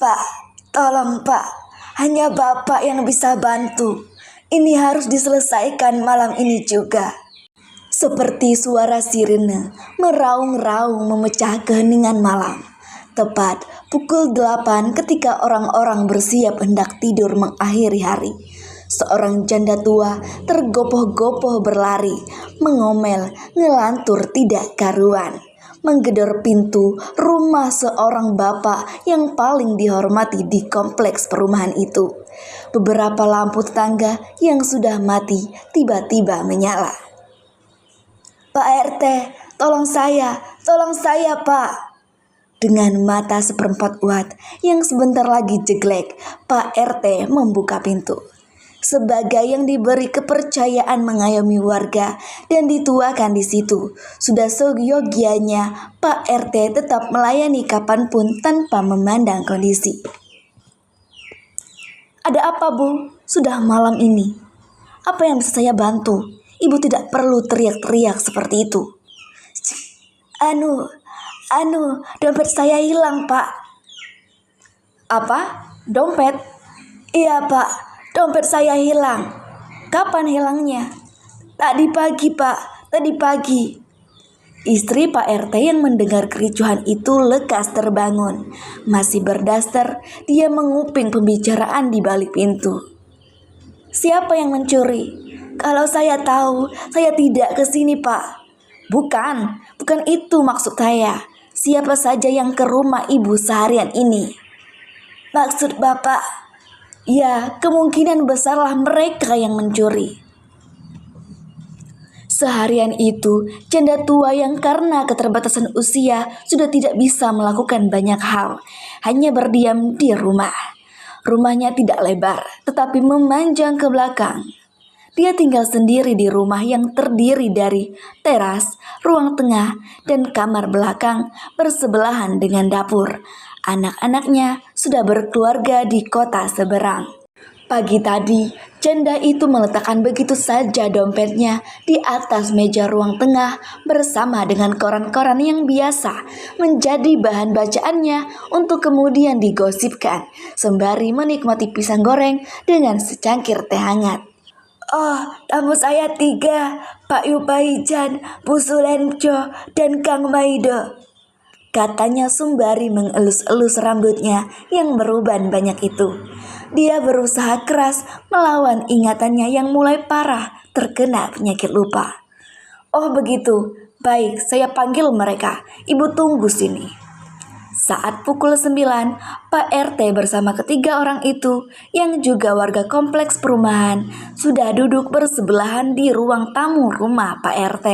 Pak, tolong Pak, hanya Bapak yang bisa bantu. Ini harus diselesaikan malam ini juga. Seperti suara sirine meraung-raung memecah keheningan malam. Tepat pukul 8 ketika orang-orang bersiap hendak tidur mengakhiri hari. Seorang janda tua tergopoh-gopoh berlari, mengomel, ngelantur tidak karuan. Menggedor pintu rumah seorang bapak yang paling dihormati di kompleks perumahan itu. Beberapa lampu tetangga yang sudah mati tiba-tiba menyala. "Pak RT, tolong saya Pak." Dengan mata seperempat watt yang sebentar lagi jeglek, Pak RT membuka pintu. Sebagai yang diberi kepercayaan mengayomi warga dan dituakan di situ, sudah seyogianya Pak RT tetap melayani kapanpun tanpa memandang kondisi. "Ada apa, Bu? Sudah malam ini. Apa yang bisa saya bantu? Ibu tidak perlu teriak-teriak seperti itu." Dompet saya hilang, Pak." "Apa? Dompet?" "Iya, Pak, dompet saya hilang." "Kapan hilangnya?" "Tadi pagi, Pak, tadi pagi." Istri Pak RT yang mendengar kericuhan itu lekas terbangun. Masih berdaster, dia menguping pembicaraan di balik pintu. "Siapa yang mencuri?" "Kalau saya tahu, saya tidak ke sini, Pak." Bukan itu maksud saya. Siapa saja yang ke rumah ibu seharian ini?" "Maksud Bapak?" "Ya, kemungkinan besarlah mereka yang mencuri." Seharian itu, janda tua yang karena keterbatasan usia sudah tidak bisa melakukan banyak hal, hanya berdiam di rumah. Rumahnya tidak lebar, tetapi memanjang ke belakang. Dia tinggal sendiri di rumah yang terdiri dari teras, ruang tengah, dan kamar belakang bersebelahan dengan dapur. Anak-anaknya sudah berkeluarga di kota seberang. Pagi tadi, janda itu meletakkan begitu saja dompetnya di atas meja ruang tengah bersama dengan koran-koran yang biasa menjadi bahan bacaannya untuk kemudian digosipkan sembari menikmati pisang goreng dengan secangkir teh hangat. "Oh, tamu saya 3, Pak Yupaijan, Bu Sulenco, dan Kang Maido," katanya sembari mengelus-elus rambutnya yang beruban banyak itu. Dia berusaha keras melawan ingatannya yang mulai parah terkena penyakit lupa. "Oh begitu, baik, saya panggil mereka. Ibu tunggu sini." Saat pukul 9, Pak RT bersama ketiga orang itu yang juga warga kompleks perumahan sudah duduk bersebelahan di ruang tamu rumah Pak RT.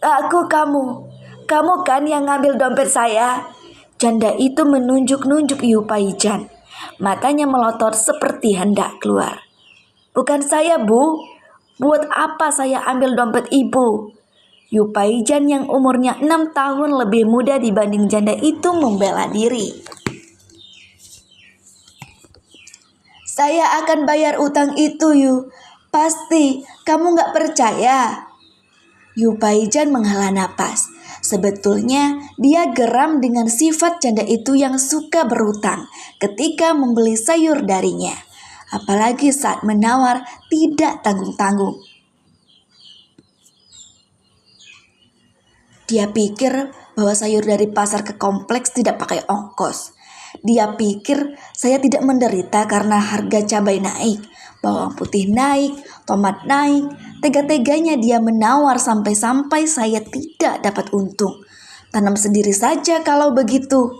"Aku kamu kan yang ngambil dompet saya?" Janda itu menunjuk-nunjuk Yupaijan. Matanya melotot seperti hendak keluar. "Bukan saya, Bu. Buat apa saya ambil dompet Ibu?" Yupaijan yang umurnya 6 tahun lebih muda dibanding janda itu membela diri. "Saya akan bayar utang itu, Yu. Pasti, kamu gak percaya?" Yupaijan menghela napas. Sebetulnya dia geram dengan sifat janda itu yang suka berutang ketika membeli sayur darinya. Apalagi saat menawar tidak tanggung-tanggung. Dia pikir bahwa sayur dari pasar ke kompleks tidak pakai ongkos. Dia pikir saya tidak menderita karena harga cabai naik, bawang putih naik, tomat naik. Tega-teganya dia menawar sampai-sampai saya tidak dapat untung. Tanam sendiri saja kalau begitu.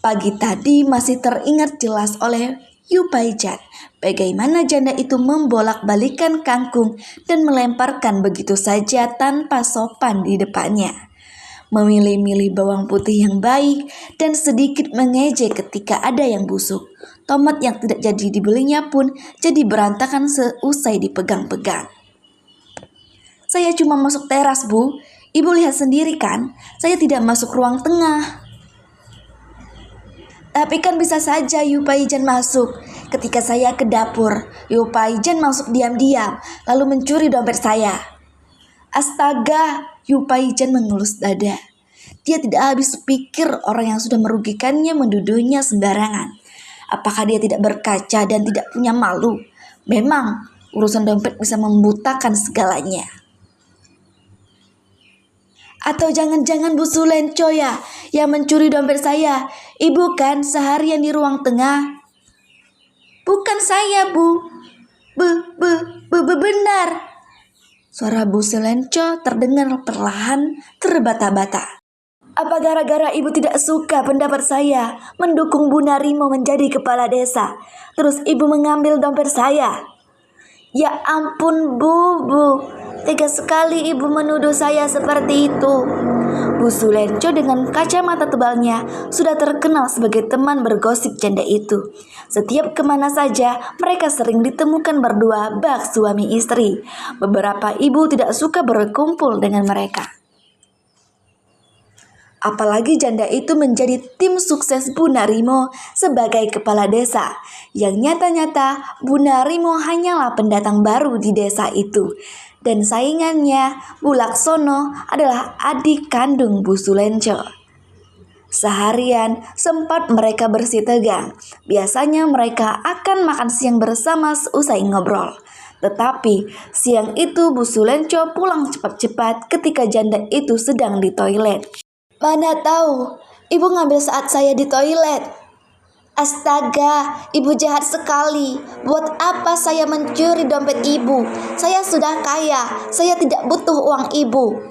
Pagi tadi masih teringat jelas oleh Yupaijan bagaimana janda itu membolak-balikan kangkung dan melemparkan begitu saja tanpa sopan di depannya. Memilih-milih bawang putih yang baik dan sedikit mengejek ketika ada yang busuk. Tomat yang tidak jadi dibelinya pun jadi berantakan seusai dipegang-pegang. "Saya cuma masuk teras, Bu. Ibu lihat sendiri kan, saya tidak masuk ruang tengah." "Tapi kan bisa saja Yupaijan masuk. Ketika saya ke dapur, Yupaijan masuk diam-diam lalu mencuri dompet saya." "Astaga," Yupaijan mengelus dada. Dia tidak habis pikir orang yang sudah merugikannya menduduhnya sembarangan. Apakah dia tidak berkaca dan tidak punya malu? Memang urusan dompet bisa membutakan segalanya. Atau jangan-jangan Bu Sulenco ya yang mencuri dompet saya? Ibu kan seharian di ruang tengah. Bukan saya, Bu. Benar. Suara Bu Sulenco terdengar perlahan terbata-bata. Apa gara-gara ibu tidak suka pendapat saya mendukung Bu Narimo menjadi kepala desa, terus ibu mengambil dompet saya? Ya ampun Bu, tega sekali ibu menuduh saya seperti itu. Bu Sulenco dengan kacamata tebalnya sudah terkenal sebagai teman bergosip janda itu. Setiap kemana saja mereka sering ditemukan berdua bak suami istri. Beberapa ibu tidak suka berkumpul dengan mereka. Apalagi janda itu menjadi tim sukses Bu Narimo sebagai kepala desa. Yang nyata-nyata Bu Narimo hanyalah pendatang baru di desa itu. Dan saingannya Bu Laksono adalah adik kandung Bu Sulenco. Seharian sempat mereka bersih tegang. Biasanya mereka akan makan siang bersama seusai ngobrol. Tetapi siang itu Bu Sulenco pulang cepat-cepat ketika janda itu sedang di toilet. Mana tahu, ibu ngambil saat saya di toilet. Astaga, ibu jahat sekali. Buat apa saya mencuri dompet ibu? Saya sudah kaya, saya tidak butuh uang ibu.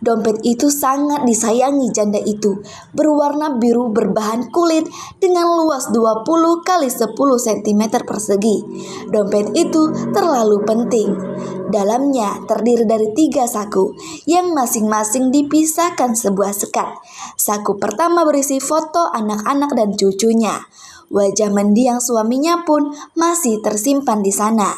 Dompet itu sangat disayangi janda itu, berwarna biru berbahan kulit dengan luas 20 kali 10 cm persegi. Dompet itu terlalu penting. Dalamnya terdiri dari 3 saku yang masing-masing dipisahkan sebuah sekat. Saku pertama berisi foto anak-anak dan cucunya. Wajah mendiang suaminya pun masih tersimpan di sana.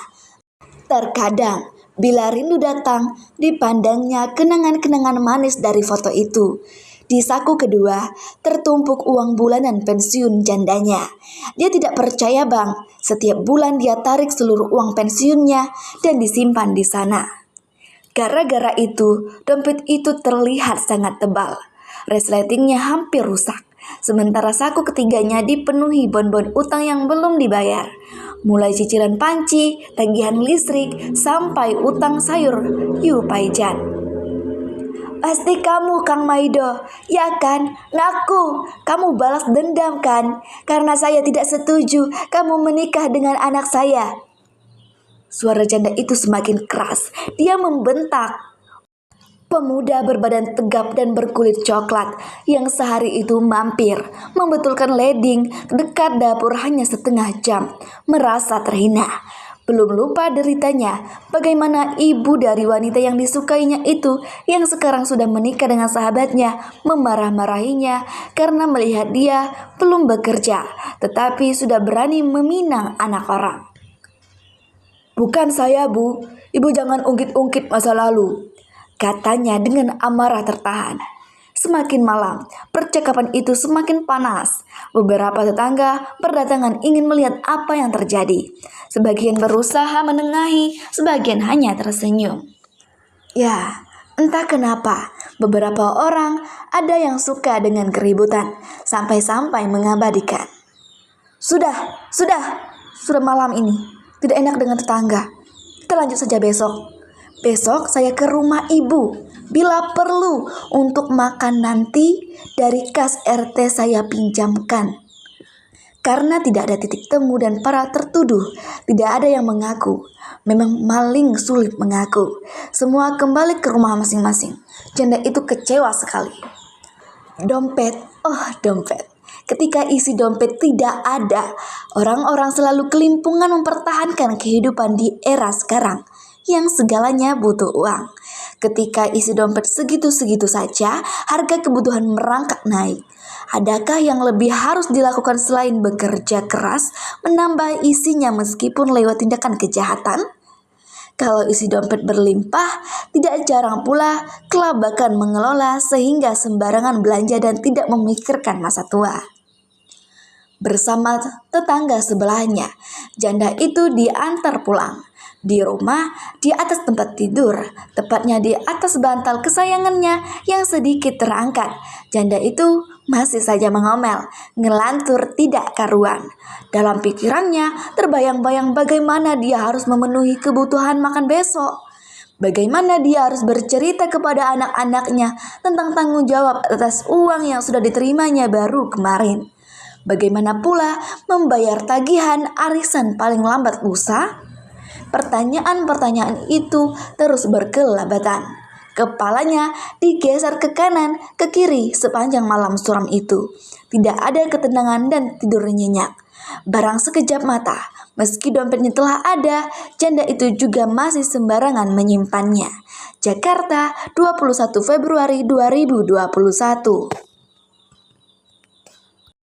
Terkadang bila rindu datang, dipandangnya kenangan-kenangan manis dari foto itu. Di saku kedua, tertumpuk uang bulanan pensiun jandanya. Dia tidak percaya Bang, setiap bulan dia tarik seluruh uang pensiunnya dan disimpan di sana. Gara-gara itu, dompet itu terlihat sangat tebal. Resletingnya hampir rusak. Sementara saku ketiganya dipenuhi bon-bon utang yang belum dibayar. Mulai cicilan panci, tagihan listrik, sampai utang sayur Yu Paijan. Pasti kamu Kang Maido, ya kan? Ngaku, kamu balas dendam kan? Karena saya tidak setuju kamu menikah dengan anak saya. Suara janda itu semakin keras, dia membentak. Pemuda berbadan tegap dan berkulit coklat yang sehari itu mampir membetulkan leding dekat dapur hanya setengah jam, merasa terhina. Belum lupa deritanya bagaimana ibu dari wanita yang disukainya itu yang sekarang sudah menikah dengan sahabatnya memarah-marahinya karena melihat dia belum bekerja tetapi sudah berani meminang anak orang. Bukan saya Bu, ibu jangan ungkit-ungkit masa lalu, katanya dengan amarah tertahan. Semakin malam, percakapan itu semakin panas. Beberapa tetangga berdatangan ingin melihat apa yang terjadi. Sebagian berusaha menengahi, sebagian hanya tersenyum. Ya, entah kenapa, beberapa orang ada yang suka dengan keributan, sampai-sampai mengabadikan. Sudah malam ini, tidak enak dengan tetangga. Kita lanjut saja besok. Besok saya ke rumah ibu, bila perlu untuk makan nanti dari kas RT saya pinjamkan. Karena tidak ada titik temu dan para tertuduh tidak ada yang mengaku. Memang maling sulit mengaku. Semua kembali ke rumah masing-masing. Janda itu kecewa sekali. Dompet, dompet. Ketika isi dompet tidak ada, orang-orang selalu kelimpungan mempertahankan kehidupan di era sekarang yang segalanya butuh uang. Ketika isi dompet segitu-segitu saja, harga kebutuhan merangkak naik. Adakah yang lebih harus dilakukan selain bekerja keras, menambah isinya meskipun lewat tindakan kejahatan? Kalau isi dompet berlimpah, tidak jarang pula kelabakan mengelola sehingga sembarangan belanja dan tidak memikirkan masa tua. Bersama tetangga sebelahnya, janda itu diantar pulang. Di rumah, di atas tempat tidur, tepatnya di atas bantal kesayangannya yang sedikit terangkat, janda itu masih saja mengomel, ngelantur tidak karuan. Dalam pikirannya, terbayang-bayang bagaimana dia harus memenuhi kebutuhan makan besok. Bagaimana dia harus bercerita kepada anak-anaknya tentang tanggung jawab atas uang yang sudah diterimanya baru kemarin. Bagaimana pula membayar tagihan arisan paling lambat lusa? Pertanyaan-pertanyaan itu terus berkelabatan. Kepalanya digeser ke kanan, ke kiri sepanjang malam suram itu. Tidak ada ketenangan dan tidur nyenyak. Barang sekejap mata, meski dompetnya telah ada, janda itu juga masih sembarangan menyimpannya. Jakarta, 21 Februari 2021.